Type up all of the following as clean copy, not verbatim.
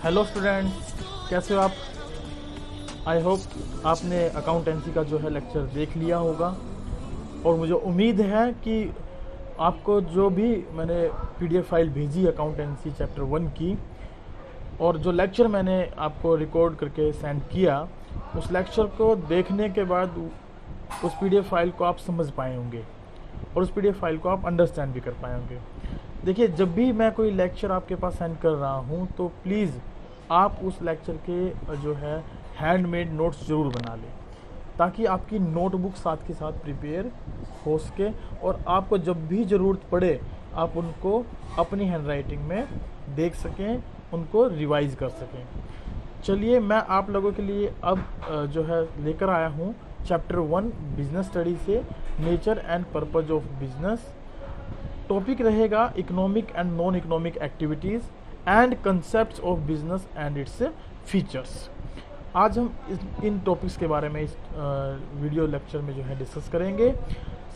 Hello students, कैसे हो आप? आई होप आपने अकाउंटेंसी का जो है लेक्चर देख लिया होगा और मुझे उम्मीद है कि आपको जो भी मैंने पीडीएफ फाइल भेजी अकाउंटेंसी चैप्टर 1 की और जो लेक्चर मैंने आपको रिकॉर्ड करके सेंड किया, उस लेक्चर को देखने के बाद उस पीडीएफ फाइल को आप समझ पाए होंगे और उस पीडीएफ फाइल को आप अंडरस्टैंड भी कर पाए होंगे। देखिए, जब भी मैं कोई लेक्चर आपके पास सेंड कर रहा हूँ तो प्लीज़ आप उस लेक्चर के जो है हैंडमेड नोट्स ज़रूर बना लें, ताकि आपकी नोटबुक साथ के साथ प्रिपेयर हो सके और आपको जब भी ज़रूरत पड़े आप उनको अपनी हैंडराइटिंग में देख सकें, उनको रिवाइज कर सकें। चलिए, मैं आप लोगों के लिए अब जो है लेकर आया हूँ चैप्टर 1 बिजनेस स्टडी से nature and purpose of business. Topic रहेगा economic and non economic activities and concepts of business and its features. आज हम इन टॉपिक्स के बारे में इस वीडियो लेक्चर में जो है डिस्कस करेंगे।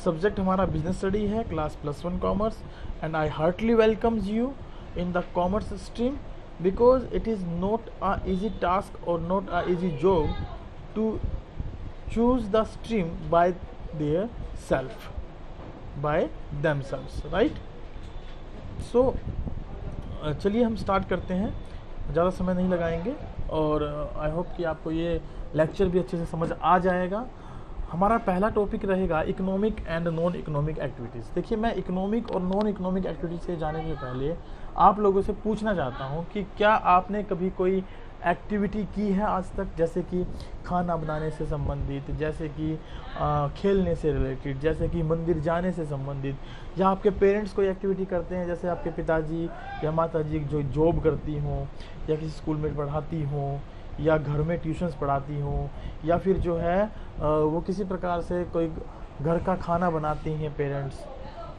सब्जेक्ट हमारा बिजनेस स्टडी है, class +1 commerce, and I heartly welcomes you in the commerce stream because it is not a easy task or not a easy job to choose the stream by their self, by themselves, right? So चलिए हम start करते हैं, ज़्यादा समय नहीं लगाएंगे और I hope कि आपको ये लेक्चर भी अच्छे से समझ आ जाएगा। हमारा पहला टॉपिक रहेगा economic and non economic activities. देखिए, मैं इकोनॉमिक और नॉन इकोनॉमिक एक्टिविटीज़ से जाने से पहले आप लोगों से पूछना चाहता हूं कि क्या आपने कभी कोई एक्टिविटी की है आज तक, जैसे कि खाना बनाने से संबंधित, जैसे कि खेलने से रिलेटेड, जैसे कि मंदिर जाने से संबंधित, या आपके पेरेंट्स कोई एक्टिविटी करते हैं, जैसे आपके पिताजी या माताजी जो जॉब करती हों या किसी स्कूल में पढ़ाती हों या घर में ट्यूशन्स पढ़ाती हों या फिर जो है वो किसी प्रकार से कोई घर का खाना बनाती हैं पेरेंट्स।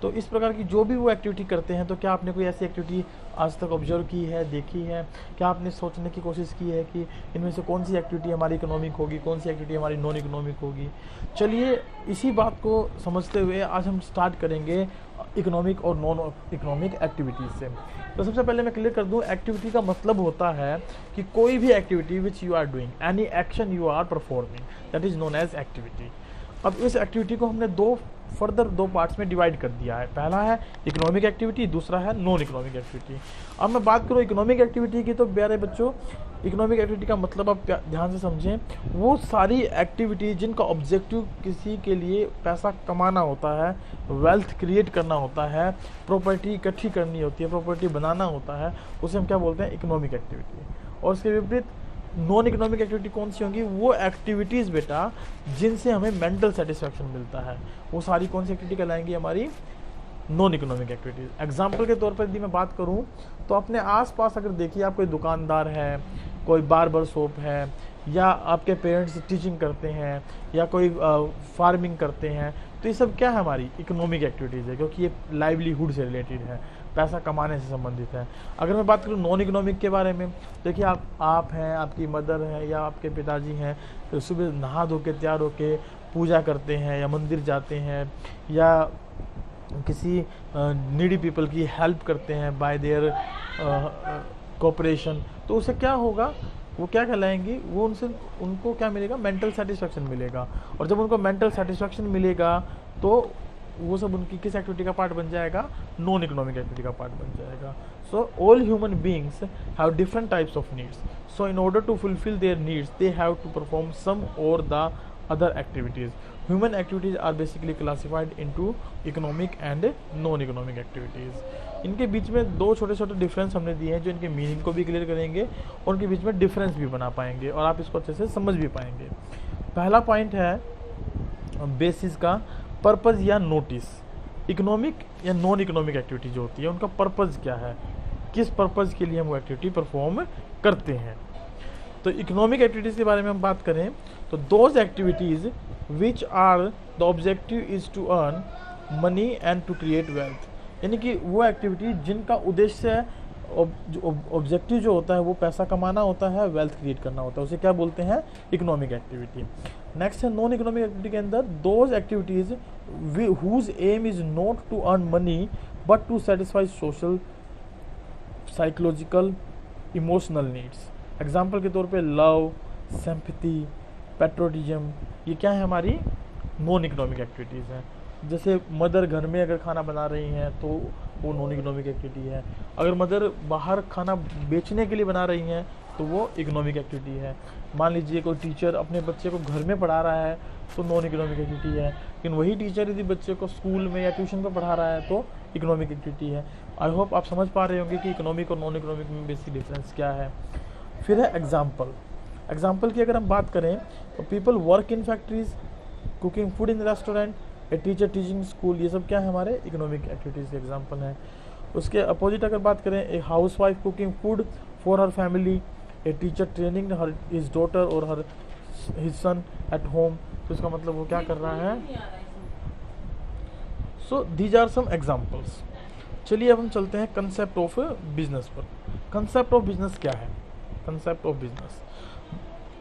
तो इस प्रकार की जो भी वो एक्टिविटी करते हैं, तो क्या आपने कोई ऐसी एक्टिविटी आज तक ऑब्जर्व की है, देखी है? क्या आपने सोचने की कोशिश की है कि इनमें से कौन सी एक्टिविटी हमारी इकोनॉमिक होगी, कौन सी एक्टिविटी हमारी नॉन इकोनॉमिक होगी? चलिए, इसी बात को समझते हुए आज हम स्टार्ट करेंगे इकोनॉमिक और नॉन इकोनॉमिक एक्टिविटीज़ से। तो सबसे पहले मैं क्लियर कर दूं, एक्टिविटी का मतलब होता है कि कोई भी activity which you are doing, any action you are performing, that is known as activity. अब इस एक्टिविटी को हमने दो पार्ट्स में डिवाइड कर दिया है। पहला है इकोनॉमिक एक्टिविटी, दूसरा है नॉन इकोनॉमिक एक्टिविटी। अब मैं बात करूँ इकोनॉमिक एक्टिविटी की, तो प्यारे बच्चों, इकोनॉमिक एक्टिविटी का मतलब आप ध्यान से समझें, वो सारी एक्टिविटी जिनका ऑब्जेक्टिव किसी के लिए पैसा कमाना होता है, वेल्थ क्रिएट करना होता है, प्रॉपर्टी इकट्ठी करनी होती है, प्रॉपर्टी बनाना होता है, उसे हम क्या बोलते हैं? Economic activity. और इसके विपरीत नॉन इकोनॉमिक एक्टिविटी कौन सी होंगी? वो एक्टिविटीज़ बेटा जिनसे हमें मेंटल सेटिस्फैक्शन मिलता है, वो सारी कौन सी एक्टिविटी कहलाएंगी? हमारी नॉन इकोनॉमिक एक्टिविटीज़। एग्जाम्पल के तौर पर यदि मैं बात करूं, तो अपने आसपास अगर देखिए, आप कोई दुकानदार है, कोई बार्बर शॉप है, या आपके पेरेंट्स टीचिंग करते हैं, या कोई फार्मिंग करते हैं, तो ये सब क्या है? हमारी इकोनॉमिक एक्टिविटीज़ है, क्योंकि ये लाइवलीहुड से रिलेटेड है, पैसा कमाने से संबंधित है। अगर मैं बात करूँ नॉन इकोनॉमिक के बारे में, देखिए आप हैं, आपकी मदर है या आपके पिताजी हैं, तो सुबह नहा धो के तैयार होके पूजा करते हैं या मंदिर जाते हैं या किसी नीडी पीपल की हेल्प करते हैं बाय देयर कोऑपरेशन, तो उससे क्या होगा? वो क्या कहलाएंगी? वो उनको क्या मिलेगा? मेंटल सेटिस्फैक्शन मिलेगा। और जब उनको मेंटल सेटिस्फैक्शन मिलेगा तो वो सब उनकी किस एक्टिविटी का पार्ट बन जाएगा? नॉन इकोनॉमिक एक्टिविटी का पार्ट बन जाएगा। So all human beings have different types of needs, so in order to fulfil their needs they have to perform some or the other activities. Human activities are basically classified into economic and non economic activities. इनके बीच में दो छोटे छोटे difference हमने दिए हैं, जो इनके मीनिंग को भी क्लियर करेंगे और उनके बीच में डिफरेंस भी बना पाएंगे और आप इसको अच्छे से समझ भी पाएंगे। पहला पॉइंट है बेसिस का पर्पज़ या नोटिस। इकोनॉमिक या नॉन इकोनॉमिक एक्टिविटी जो होती है, उनका पर्पज़ क्या है, किस पर्पज़ के लिए हम वो एक्टिविटी परफॉर्म करते हैं। तो इकोनॉमिक एक्टिविटीज़ के बारे में हम बात करें, तो those activities which are the objective is to earn money and to create wealth, यानी कि वो एक्टिविटी जिनका उद्देश्य ऑब्जेक्टिव जो होता है वो पैसा कमाना होता है, वेल्थ क्रिएट करना होता है, उसे क्या बोलते हैं? Economic activity. नेक्स्ट है नॉन इकोनॉमिक एक्टिविटी के अंदर those activities whose aim is not to earn money but to satisfy social, psychological emotional needs. Example के तौर पे लव, सिंपैथी, पैट्रोटिज्म, ये क्या है हमारी नॉन इकोनॉमिक एक्टिविटीज़ हैं। जैसे मदर घर में अगर खाना बना रही हैं तो वो नॉन इकोनॉमिक एक्टिविटी है। अगर मदर बाहर खाना बेचने के लिए बना रही हैं तो वो इकोनॉमिक एक्टिविटी है। मान लीजिए कोई टीचर अपने बच्चे को घर में पढ़ा रहा है तो नॉन इकोनॉमिक एक्टिविटी है, लेकिन वही टीचर यदि बच्चे को स्कूल में या ट्यूशन पर पढ़ा रहा है तो इकोनॉमिक एक्टिविटी है। आई होप आप समझ पा रहे होंगे कि इकोनॉमिक और नॉन इकोनॉमिक में बेसिक डिफरेंस क्या है। फिर है एग्जाम्पल। एग्जाम्पल की अगर हम बात करें तो people work in factories, cooking food in restaurant, a teacher teaching school, ये सब क्या है हमारे इकोनॉमिक एक्टिविटीज़ के एग्जाम्पल हैं। उसके अपोजिट अगर बात करें, a housewife cooking food for her family, a teacher training her his daughter or her his son at home, तो इसका मतलब वो क्या कर रहा है। So these are some examples. चलिए अब हम चलते हैं कंसेप्ट ऑफ बिजनेस पर। कंसेप्ट ऑफ बिजनेस क्या है। कंसेप्ट ऑफ बिजनेस,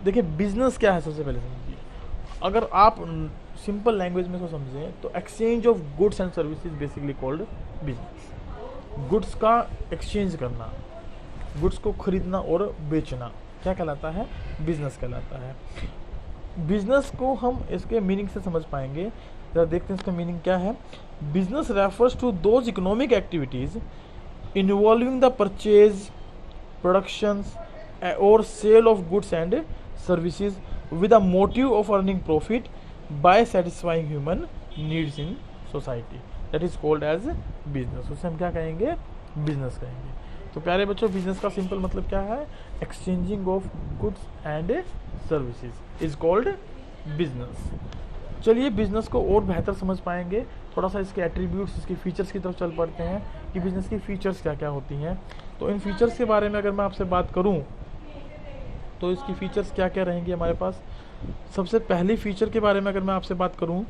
देखिए बिजनेस क्या है सबसे पहले समझिए। अगर आप सिंपल लैंग्वेज में इसको समझें तो exchange of goods and services basically called business. Goods का एक्सचेंज करना, गुड्स को खरीदना और बेचना क्या कहलाता है, बिजनेस कहलाता है। बिजनेस को हम इसके मीनिंग से समझ पाएंगे। जरा देखते हैं इसका मीनिंग क्या है। Business refers to those economic activities involving the purchase, production और sale of goods and services with a motive of earning profit by satisfying human needs in society, that is called as business। उसे हम क्या कहेंगे, business कहेंगे। तो प्यारे बच्चों, business का सिंपल मतलब क्या है, exchanging of goods and services is called business. चलिए बिजनेस को और बेहतर समझ पाएंगे, थोड़ा सा इसके एट्रीब्यूट्स, इसके फीचर्स की तरफ चल पड़ते हैं कि बिजनेस की फीचर्स क्या क्या होती हैं। तो इन फीचर्स के बारे में अगर मैं आपसे बात करूं तो इसकी फीचर्स क्या क्या रहेंगी हमारे पास। सबसे पहली फीचर के बारे में अगर मैं आपसे बात करूं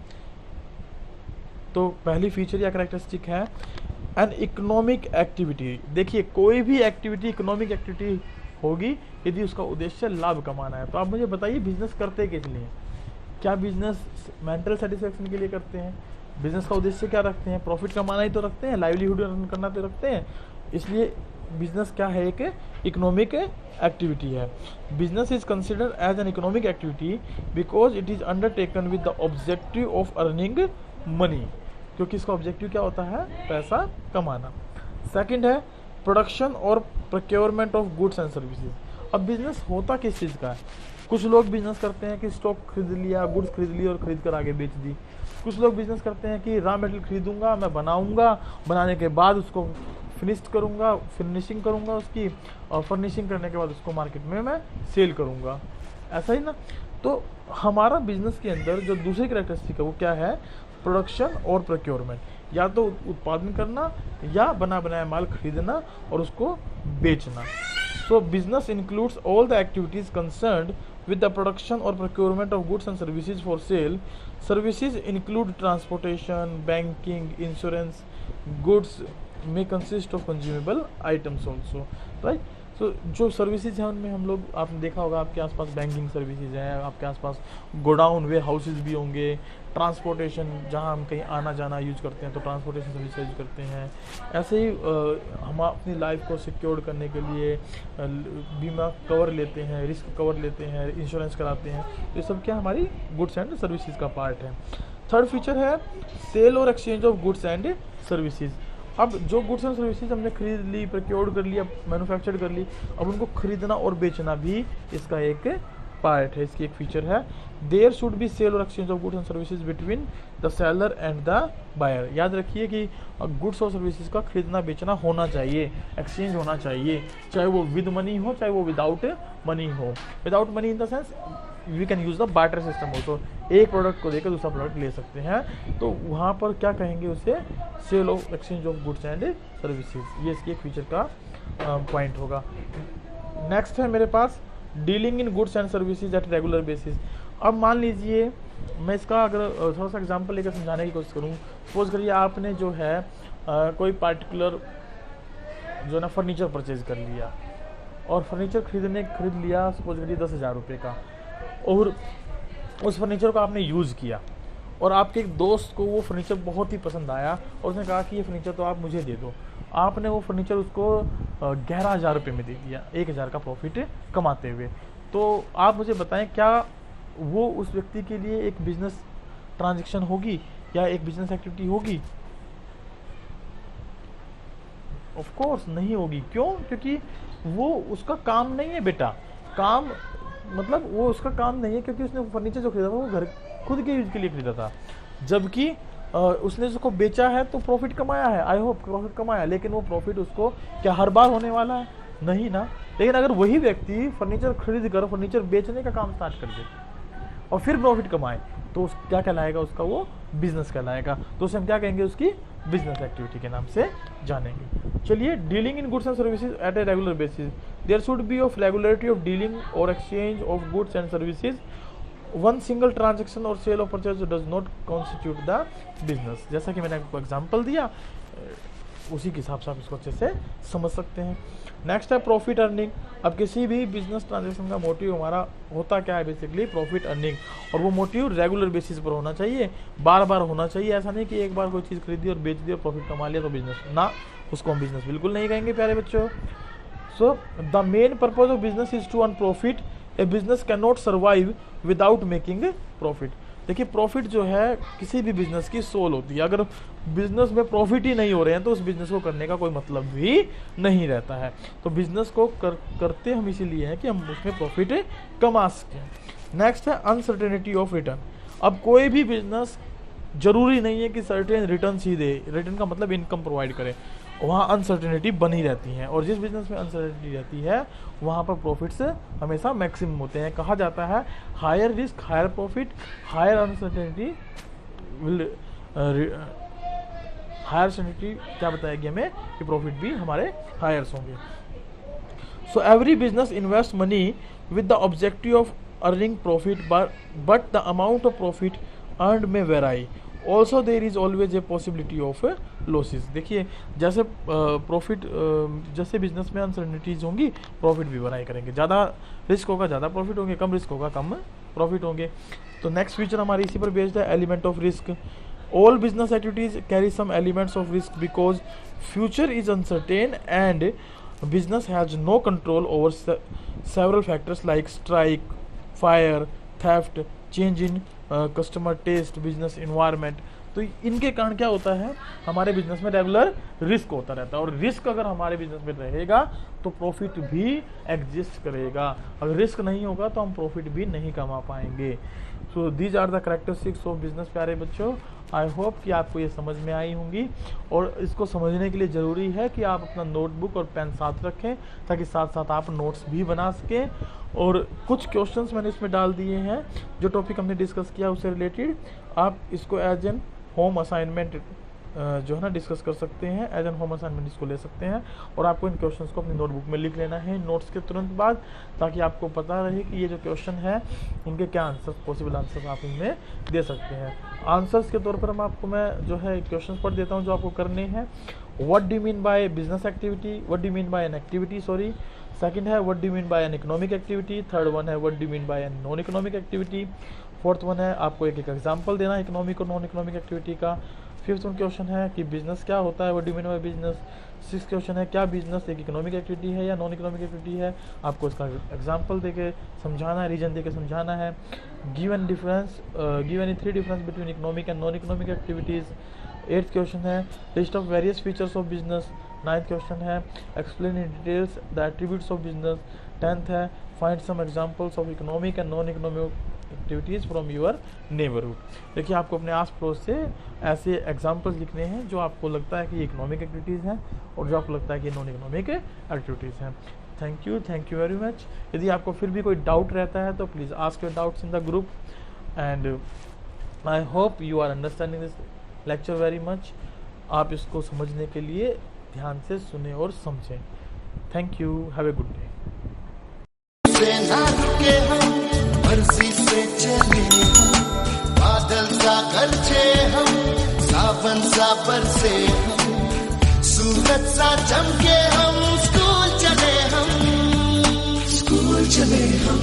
तो पहली फीचर या कैरेक्टरिस्टिक है एन इकोनॉमिक एक्टिविटी। देखिए कोई भी एक्टिविटी इकोनॉमिक एक्टिविटी होगी यदि उसका उद्देश्य लाभ कमाना है। तो आप मुझे बताइए बिजनेस करते किस लिए। क्या बिजनेस मेंटल सेटिस्फेक्शन के लिए करते हैं। बिजनेस का उद्देश्य क्या रखते हैं, प्रॉफिट कमाना ही तो रखते हैं, लाइवलीहुड अर्न करना तो रखते हैं। इसलिए बिजनेस क्या है, एक इकोनॉमिक एक्टिविटी है। Business is considered as an economic activity because it is undertaken with the objective of earning money, क्योंकि इसका ऑब्जेक्टिव क्या होता है, पैसा कमाना। सेकंड है प्रोडक्शन और procurement of goods and services. अब बिजनेस होता किस चीज़ का है। कुछ लोग बिजनेस करते हैं कि स्टॉक खरीद लिया, गुड्स खरीद ली और खरीद कर आगे बेच दी। कुछ लोग बिजनेस करते हैं कि रॉ मटेरियल खरीदूंगा, मैं बनाऊंगा, बनाने के बाद उसको फिनिश करूंगा, फिनिशिंग करूंगा उसकी, और फर्निशिंग करने के बाद उसको मार्केट में मैं सेल करूंगा, ऐसा ही ना। तो हमारा बिजनेस के अंदर जो दूसरी कैरेक्टरिस्टिक है वो क्या है, प्रोडक्शन और प्रोक्योरमेंट, या तो उत्पादन करना या बना बनाया माल खरीदना और उसको बेचना। सो business includes all the activities concerned with the production or procurement of goods and services for sale. Services include transportation, banking, insurance. Goods may consist of consumable items also, right? So जो services हैं उनमें हम लोग, आपने देखा होगा आपके आसपास बैंकिंग सर्विसेज हैं, आपके आसपास गोडाउन वेयर हाउसेज भी होंगे, ट्रांसपोर्टेशन जहां हम कहीं आना जाना यूज करते हैं तो ट्रांसपोर्टेशन सर्विस यूज करते हैं। ऐसे ही हम अपनी लाइफ को सिक्योर करने के लिए बीमा कवर लेते हैं, रिस्क कवर लेते हैं, इंश्योरेंस कराते हैं। तो ये सब क्या हमारी गुड्स एंड सर्विसेज का पार्ट है। थर्ड फीचर है सेल और exchange of goods and services. अब जो गुड्स एंड सर्विसेज हमने खरीद ली, प्रोक्योर कर लिया, मैन्युफैक्चर कर ली, अब उनको खरीदना और बेचना भी इसका एक पार्ट है, इसकी एक फीचर है। देयर शुड बी सेल और exchange of goods and services between the seller and the buyer. याद रखिए कि गुड्स और सर्विसेज का खरीदना बेचना होना चाहिए, एक्सचेंज होना चाहिए, चाहे वो विद मनी हो चाहे वो विदाउट मनी हो। Without money in the sense we can use the barter system also, एक प्रोडक्ट को देकर दूसरा प्रोडक्ट ले सकते हैं। तो वहाँ पर क्या कहेंगे उसे, sale of exchange of goods and services, ये इसकी एक फीचर का पॉइंट होगा। नेक्स्ट है मेरे पास dealing in goods and services at regular basis. अब मान लीजिए मैं इसका अगर थोड़ा सा एग्जांपल लेकर समझाने की कोशिश करूँ। सपोज करिए आपने जो है कोई पार्टिकुलर जो ना फर्नीचर परचेज कर लिया और फर्नीचर खरीद लिया सपोज करिए 10,000 रुपये का, और उस फर्नीचर को आपने यूज़ किया और आपके एक दोस्त को वो फर्नीचर बहुत ही पसंद आया और उसने कहा कि ये फर्नीचर तो आप मुझे दे दो। आपने वो फर्नीचर उसको 11,000 रुपये में दे दिया 1,000 का प्रॉफिट कमाते हुए। तो आप मुझे बताएं, क्या वो उस व्यक्ति के लिए एक बिजनेस ट्रांजैक्शन होगी या एक बिजनेस एक्टिविटी होगी? ऑफ कोर्स नहीं होगी। क्यों? क्योंकि वो उसका काम नहीं है बेटा। काम मतलब वो उसका काम नहीं है, क्योंकि उसने फर्नीचर जो खरीदा था वो घर खुद के यूज के लिए खरीदा था, जबकि उसने उसको बेचा है तो प्रॉफिट कमाया है। आई होप प्रॉफिट कमाया, लेकिन वो प्रॉफिट उसको क्या हर बार होने वाला है? नहीं ना। लेकिन अगर वही व्यक्ति फर्नीचर खरीद कर फर्नीचर बेचने का काम स्टार्ट कर दे और फिर प्रॉफिट कमाए, तो क्या कहलाएगा? उसका वो बिजनेस कहलाएगा। तो उसे हम क्या कहेंगे? उसकी बिजनेस एक्टिविटी के नाम से जानेंगे। चलिए, dealing in goods and services at a regular basis, there should be of regularity of dealing or exchange of goods and services, one single transaction or sale of purchase does not constitute the business. जैसा कि मैंने आपको example दिया, उसी के हिसाब से आप इसको अच्छे से समझ सकते हैं। नेक्स्ट है प्रॉफिट अर्निंग। अब किसी भी बिजनेस ट्रांजेक्शन का मोटिव हमारा होता क्या है? बेसिकली प्रॉफिट अर्निंग, और वो मोटिव रेगुलर बेसिस पर होना चाहिए, बार बार होना चाहिए। ऐसा नहीं कि एक बार कोई चीज़ खरीदी और बेच दी और प्रॉफिट कमा लिया तो बिजनेस ना, उसको हम बिजनेस बिल्कुल नहीं कहेंगे प्यारे बच्चों। So the main purpose of business is to earn profit. A business can not survive without making profit. देखिए, प्रॉफिट जो है किसी भी बिजनेस की सोल होती है। अगर बिजनेस में प्रॉफिट ही नहीं हो रहे हैं तो उस बिजनेस को करने का कोई मतलब भी नहीं रहता है। तो बिजनेस को करते हम इसीलिए हैं कि हम उसमें प्रॉफिट कमा सकें। नेक्स्ट है अनसर्टेनिटी ऑफ रिटर्न। अब कोई भी बिजनेस जरूरी नहीं है कि सर्टेन रिटर्न ही दे। रिटर्न का मतलब इनकम प्रोवाइड करे। वहाँ अनसर्टेनिटी बनी रहती है, और जिस बिजनेस में अनसर्टेनिटी रहती है वहाँ पर प्रॉफिट्स हमेशा मैक्सिमम होते हैं। कहा जाता है higher risk higher profit, higher uncertainty will higher certainty क्या बताएगी हमें कि प्रॉफिट भी हमारे हायर्स होंगे। So every business invest money with the objective of earning profit, but the amount of profit earned may vary. Also there is always a possibility of losses. देखिए, जैसे profit जैसे बिजनेस में uncertainties होंगी, profit भी वेराई करेंगे। ज़्यादा risk होगा ज़्यादा प्रॉफिट होंगे, कम रिस्क होगा कम प्रॉफिट होंगे। तो नेक्स्ट फीचर हमारी इसी पर बेस्ड है, element of risk. All business activities carry some elements of risk because future is uncertain and business has no control over several factors like strike, fire, theft, change in customer taste, business environment। तो इनके कारण क्या होता है? हमारे business में regular risk होता रहता है, और रिस्क अगर हमारे बिजनेस में रहेगा तो प्रॉफिट भी एग्जिस्ट करेगा। अगर रिस्क नहीं होगा तो हम प्रॉफिट भी नहीं कमा पाएंगे। So these are the characteristics of business. प्यारे बच्चों, आई होप कि आपको ये समझ में आई होंगी, और इसको समझने के लिए ज़रूरी है कि आप अपना नोटबुक और पेन साथ रखें, ताकि साथ साथ आप नोट्स भी बना सकें। और कुछ क्वेश्चंस मैंने इसमें डाल दिए हैं जो टॉपिक हमने डिस्कस किया उससे रिलेटेड। आप इसको एज एन होम असाइनमेंट जो है ना डिस्कस कर सकते हैं, एज एन होम असाइनमेंट इसको ले सकते हैं, और आपको इन क्वेश्चंस को अपनी नोटबुक में लिख लेना है नोट्स के तुरंत बाद, ताकि आपको पता रहे कि ये जो क्वेश्चन है उनके क्या आंसर्स, पॉसिबल आंसर्स आप इनमें दे सकते हैं। आंसर्स के तौर पर मैं जो है क्वेश्चन पढ़ देता हूँ जो आपको करने हैं। What do you mean by business activity? What do you mean by an activity? Sorry. Second है what do you mean by an economic activity? Third one है what do you mean by an non economic activity? Fourth one है आपको एक example देना है economic और non economic activity का। Fifth one question है कि बिजनेस क्या होता है? What do you mean by business? Six question है क्या बिजनेस एक इकोनॉमिक एक्टिविटी है या नॉन इकोनॉमिक एक्टिविटी है? आपको इसका एग्जाम्पल देके समझाना है, रीजन देके समझाना है। Given difference, given in 3 difference between economic and non economic activities. 8th question है list of various features of business. 9th question है explain in details the attributes of business. 10th है find some examples of economic and non economic activities from your neighbourhood. देखिए, आपको अपने आस पड़ोस से ऐसे examples लिखने हैं जो आपको लगता है कि ये इकोनॉमिक एक्टिविटीज़ हैं और जो आपको लगता है कि ये नॉन इकोनॉमिक एक्टिविटीज़ हैं। Thank you very much. यदि आपको फिर भी कोई डाउट रहता है तो please ask your doubts in the group, and I hope you are understanding this lecture very much. आप इसको समझने के लिए ध्यान से सुने और समझें। Thank you, have a good day. मर्जी से चले बादल सा गरजे हम, सावन सा बरसे हम, सूरज सा चमके हम, स्कूल चले हम, स्कूल चले हम।